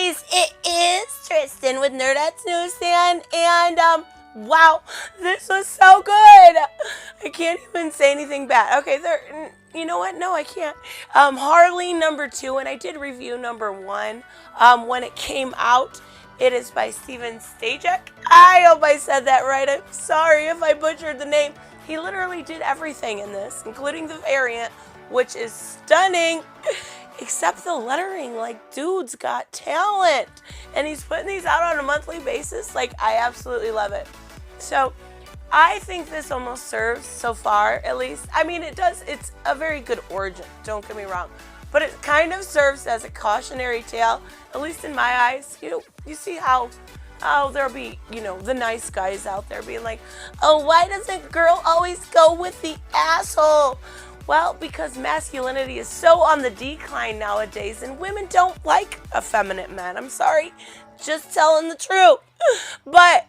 ladies, it is Tristan with Nerdette's NewsStand, and wow, this was so good. I can't even say anything bad. Okay, you know what? No, I can't. Harleen #2, and I did review #1 when it came out. It is by Stjepan Sejic. I hope I said that right. I'm sorry if I butchered the name. He literally did everything in this, including the variant, which is stunning. Except the lettering, like, dude's got talent. And he's putting these out on a monthly basis. Like, I absolutely love it. So, I think this almost serves, so far, at least. I mean, it does. It's a very good origin, don't get me wrong. But it kind of serves as a cautionary tale, at least in my eyes. You see how there'll be, the nice guys out there being like, oh, why doesn't girl always go with the asshole? Well, because masculinity is so on the decline nowadays, and women don't like effeminate men. I'm sorry, just telling the truth. But,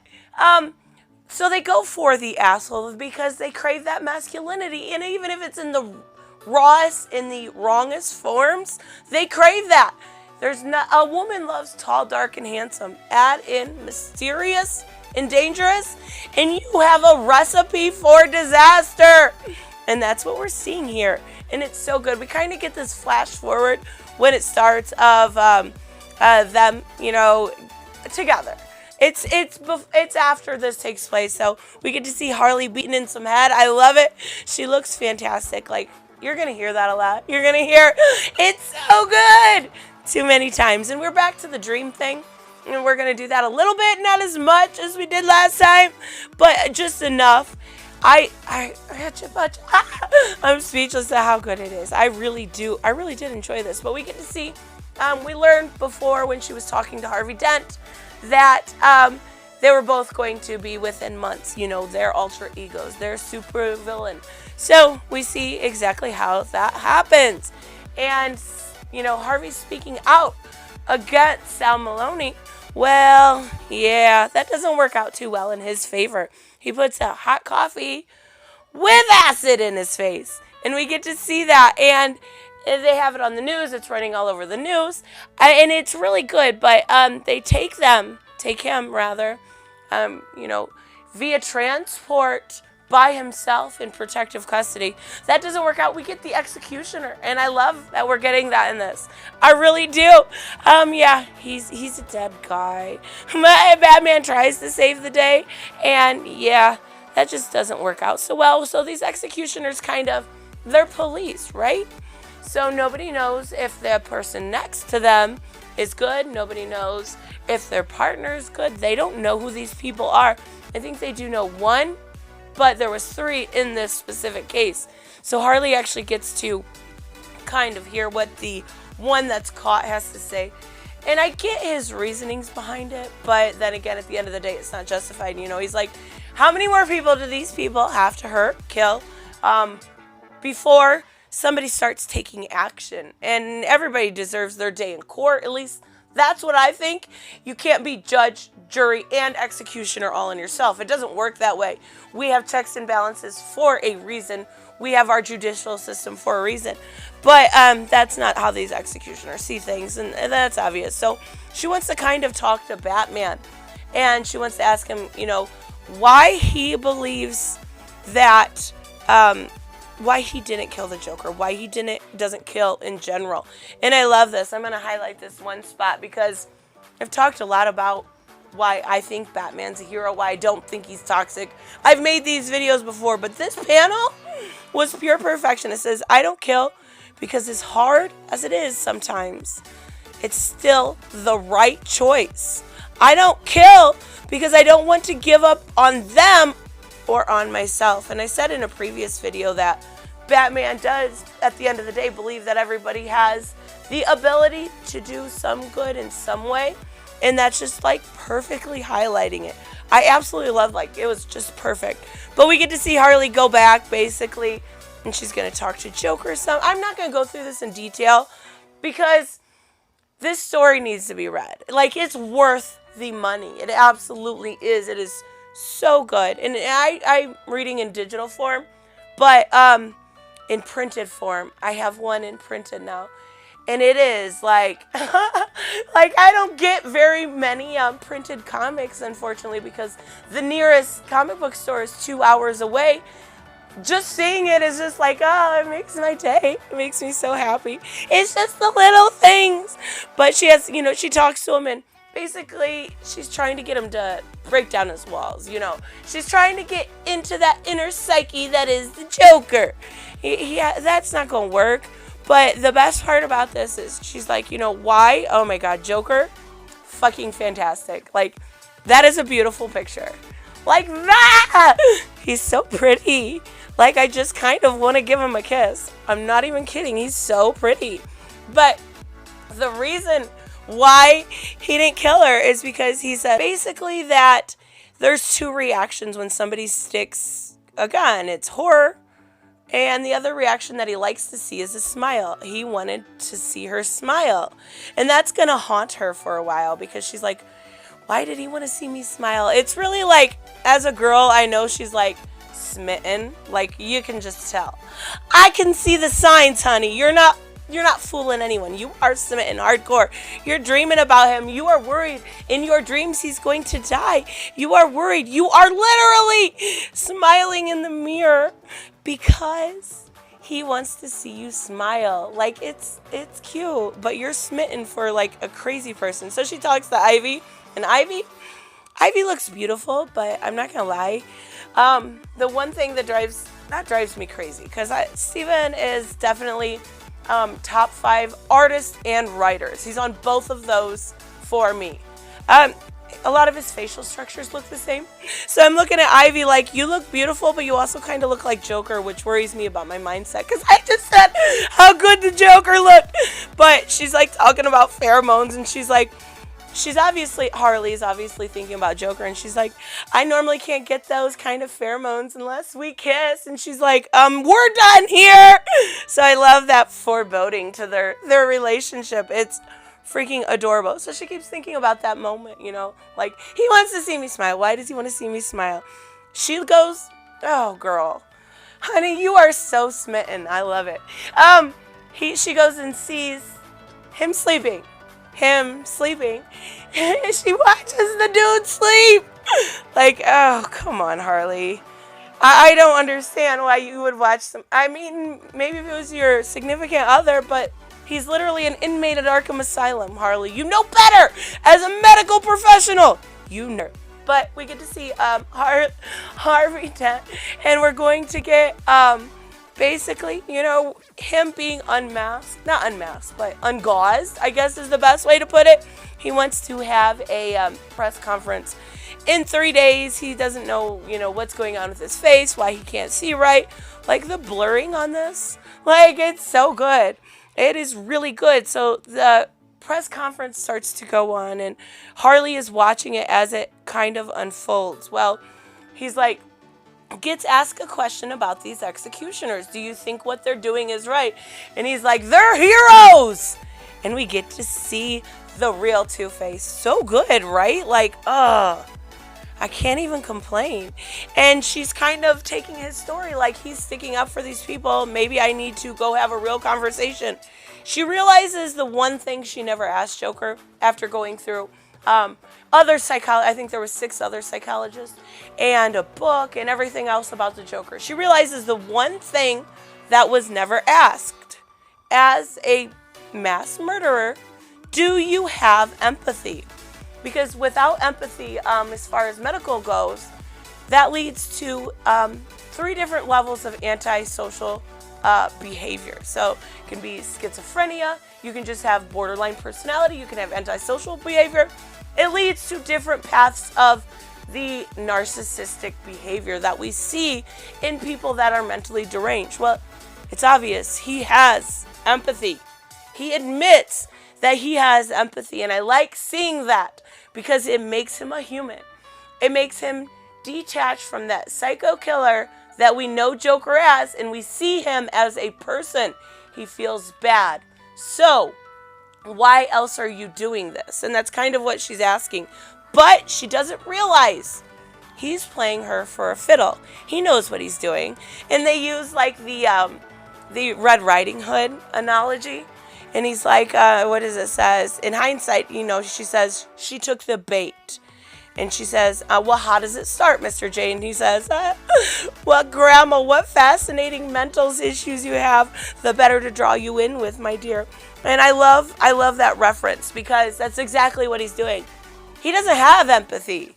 so they go for the asshole because they crave that masculinity, and even if it's in the rawest, in the wrongest forms, they crave that. A woman loves tall, dark, and handsome. Add in mysterious and dangerous, and you have a recipe for disaster. And that's what we're seeing here. And it's so good. We kind of get this flash forward when it starts of them, together. It's after this takes place. So we get to see Harley beating in some head. I love it. She looks fantastic. Like, you're going to hear that a lot. You're going to hear, it's so good, too many times. And we're back to the dream thing. And we're going to do that a little bit. Not as much as we did last time, but just enough. I'm speechless at how good it is. I really did enjoy this. But we get to see, we learned before when she was talking to Harvey Dent that they were both going to be within months, their alter egos, their super villain. So we see exactly how that happens. And, Harvey's speaking out against Sal Maloney. Well, yeah, that doesn't work out too well in his favor. He puts a hot coffee with acid in his face. And we get to see that. And they have it on the news. It's running all over the news. And it's really good. But they take him, via transport by himself in protective custody. That doesn't work out. We get the executioner. And I love that we're getting that in this. I really do. Yeah, he's a dead guy. Batman tries to save the day. And yeah, that just doesn't work out so well. So these executioners they're police, right? So nobody knows if the person next to them is good. Nobody knows if their partner is good. They don't know who these people are. I think they do know one, but there was 3 in this specific case. So Harley actually gets to kind of hear what the one that's caught has to say. And I get his reasonings behind it, but then again, at the end of the day, it's not justified. He's like, how many more people do these people have to hurt, kill, before somebody starts taking action? And everybody deserves their day in court, at least that's what I think. You can't be judge, jury, and executioner all in yourself. It doesn't work that way. We have checks and balances for a reason. We have our judicial system for a reason. But that's not how these executioners see things, and that's obvious. So she wants to kind of talk to Batman, and she wants to ask him, why he believes that, why he didn't kill the Joker, why he doesn't kill in general. And I love this. I'm going to highlight this one spot because I've talked a lot about why I think Batman's a hero, why I don't think he's toxic. I've made these videos before, but this panel was pure perfection. It says, I don't kill because as hard as it is sometimes, it's still the right choice. I don't kill because I don't want to give up on them or on myself. And I said in a previous video that Batman does, at the end of the day, believe that everybody has the ability to do some good in some way. And that's just perfectly highlighting it. I absolutely love, it was just perfect. But we get to see Harley go back, basically, and she's going to talk to Joker. I'm not going to go through this in detail because this story needs to be read. It's worth the money. It absolutely is. It is so good. And I'm reading in digital form, but in printed form. I have one in printed now. And it is like, like I don't get very many printed comics, unfortunately, because the nearest comic book store is 2 hours away. Just seeing it is just like, oh, it makes my day. It makes me so happy. It's just the little things. But she has, she talks to him, and basically she's trying to get him to break down his walls, She's trying to get into that inner psyche that is the Joker. That's not going to work. But the best part about this is she's like, why? Oh my God, Joker, fucking fantastic. Like, that is a beautiful picture. Like that! He's so pretty. Like, I just kind of want to give him a kiss. I'm not even kidding. He's so pretty. But the reason why he didn't kill her is because he said basically that there's 2 reactions when somebody sticks a gun. It's horror, and the other reaction that he likes to see is a smile. He wanted to see her smile. And that's going to haunt her for a while, because she's like, why did he want to see me smile? It's really like, as a girl, I know she's like smitten. Like, you can just tell. I can see the signs, honey. You're not fooling anyone. You are smitten hardcore. You're dreaming about him. You are worried in your dreams he's going to die. You are worried. You are literally smiling in the mirror because he wants to see you smile. Like, it's cute, but you're smitten for like a crazy person. So she talks to Ivy, and Ivy looks beautiful, but I'm not gonna lie. The one thing that drives me crazy, because Stephen is definitely top 5 artists and writers. He's on both of those for me. A lot of his facial structures look the same. So I'm looking at Ivy like, you look beautiful, but you also kind of look like Joker, which worries me about my mindset, because I just said how good the Joker looked. But she's like talking about pheromones, and Harley's obviously thinking about Joker, and she's like, I normally can't get those kind of pheromones unless we kiss. And she's like, we're done here. So I love that foreboding to their relationship. It's freaking adorable. So she keeps thinking about that moment, like, he wants to see me smile. Why does he want to see me smile? She goes, oh girl, honey, you are so smitten. I love it. She goes and sees him sleeping. She watches the dude sleep. Like, oh, come on, Harley. I don't understand why you would watch some. I mean, maybe if it was your significant other, but he's literally an inmate at Arkham Asylum, Harley. You know better as a medical professional. You know. But we get to see Harvey Dent, and we're going to get basically, him being unmasked. Not unmasked, but ungauze, I guess is the best way to put it. He wants to have a press conference in 3 days. He doesn't know, what's going on with his face, why he can't see right. Like, the blurring on this, like, it's so good. It is really good. So the press conference starts to go on, and Harley is watching it as it kind of unfolds. Well, he's like, gets asked a question about these executioners. Do you think what they're doing is right? And he's like, they're heroes. And we get to see the real Two-Face. So good, right? Like, I can't even complain. And she's kind of taking his story like, he's sticking up for these people. Maybe I need to go have a real conversation. She realizes the one thing she never asked Joker after going through I think there were 6 other psychologists and a book and everything else about the Joker. She realizes the one thing that was never asked. As a mass murderer, do you have empathy? Because without empathy, as far as medical goes, that leads to 3 different levels of antisocial behavior. So it can be schizophrenia, you can just have borderline personality, you can have antisocial behavior. It leads to different paths of the narcissistic behavior that we see in people that are mentally deranged. Well, it's obvious he has empathy. He admits that he has empathy, and I like seeing that because it makes him a human. It makes him detached from that psycho killer that we know Joker as, and we see him as a person. He feels bad. So, why else are you doing this? And that's kind of what she's asking. But she doesn't realize he's playing her for a fiddle. He knows what he's doing. And they use like the Red Riding Hood analogy. And he's like, what does it says? In hindsight, you know, she says she took the bait. And she says, well, how does it start, Mr. J? And he says, well, Grandma, what fascinating mental issues you have, the better to draw you in with, my dear. And I love that reference because that's exactly what he's doing. He doesn't have empathy.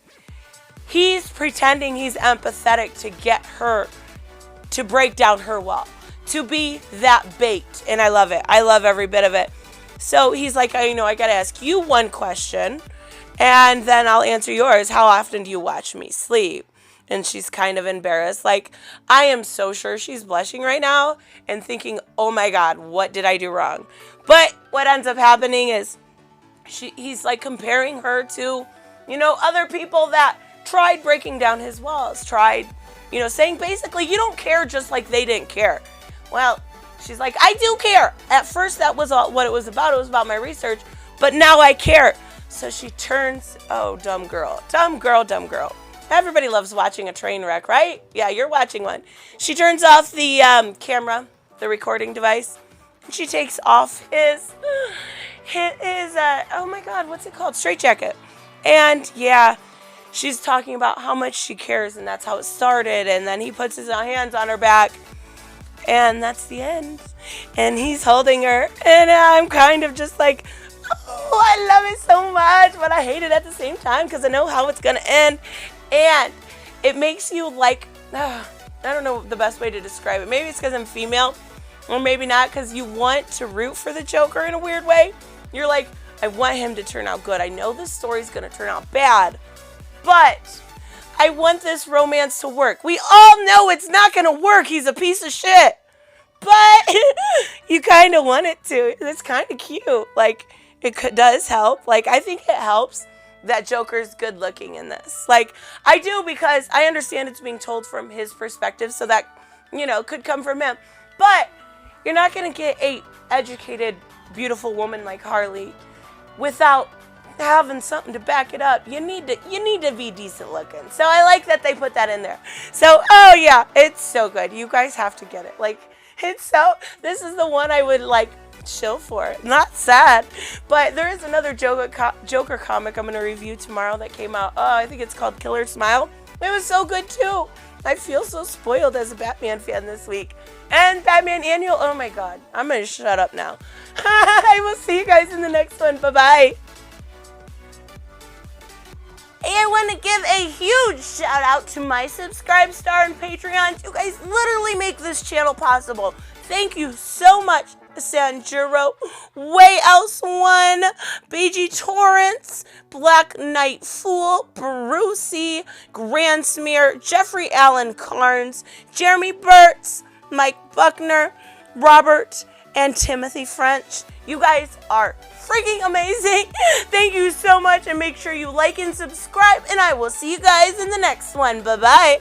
He's pretending he's empathetic to get her to break down her wall, to be that bait. And I love it. I love every bit of it. So he's like, I got to ask you one question, and then I'll answer yours. How often do you watch me sleep? And she's kind of embarrassed. Like, I am so sure she's blushing right now and thinking, oh my God, what did I do wrong? But what ends up happening is he's like comparing her to, other people that tried breaking down his walls, tried, saying basically, you don't care just like they didn't care. Well, she's like, I do care. At first, that was all what it was about. It was about my research, but now I care. So she turns, oh, dumb girl. Everybody loves watching a train wreck, right? Yeah, you're watching one. She turns off the camera, the recording device, and she takes off his oh my God, what's it called? Straitjacket. And yeah, she's talking about how much she cares, and that's how it started. And then he puts his hands on her back, and that's the end. And he's holding her, and I'm kind of just like, oh, I love it so much, but I hate it at the same time because I know how it's going to end. And it makes you like, I don't know the best way to describe it. Maybe it's because I'm female, or maybe not, because you want to root for the Joker in a weird way. You're like, I want him to turn out good. I know this story's going to turn out bad, but I want this romance to work. We all know it's not going to work. He's a piece of shit. But you kind of want it to. It's kind of cute. Like, it does help. Like, I think it helps that Joker's good looking in this. Like, I do, because I understand it's being told from his perspective, so that, could come from him. But you're not going to get a educated, beautiful woman like Harley without having something to back it up. You need to be decent looking. So I like that they put that in there. So, oh yeah, it's so good. You guys have to get it. Like, this is the one I would like chill for. Not sad, but there is another Joker comic I'm going to review tomorrow that came out. I think it's called Killer Smile. It was so good too. I feel so spoiled as a Batman fan this week. And Batman Annual, oh my God. I'm going to shut up now. I will see you guys in the next one. Bye-bye. Hey, I want to give a huge shout out to my Subscribe Star and Patreons. You guys literally make this channel possible. Thank you so much, Sanjuro, Way Else One, BG Torrance, Black Knight Fool, Brucey, Grand Smear, Jeffrey Allen Carnes, Jeremy Burtz, Mike Buckner, Robert, and Timothy French. You guys are freaking amazing. Thank you so much, and make sure you like and subscribe, and I will see you guys in the next one. Bye-bye.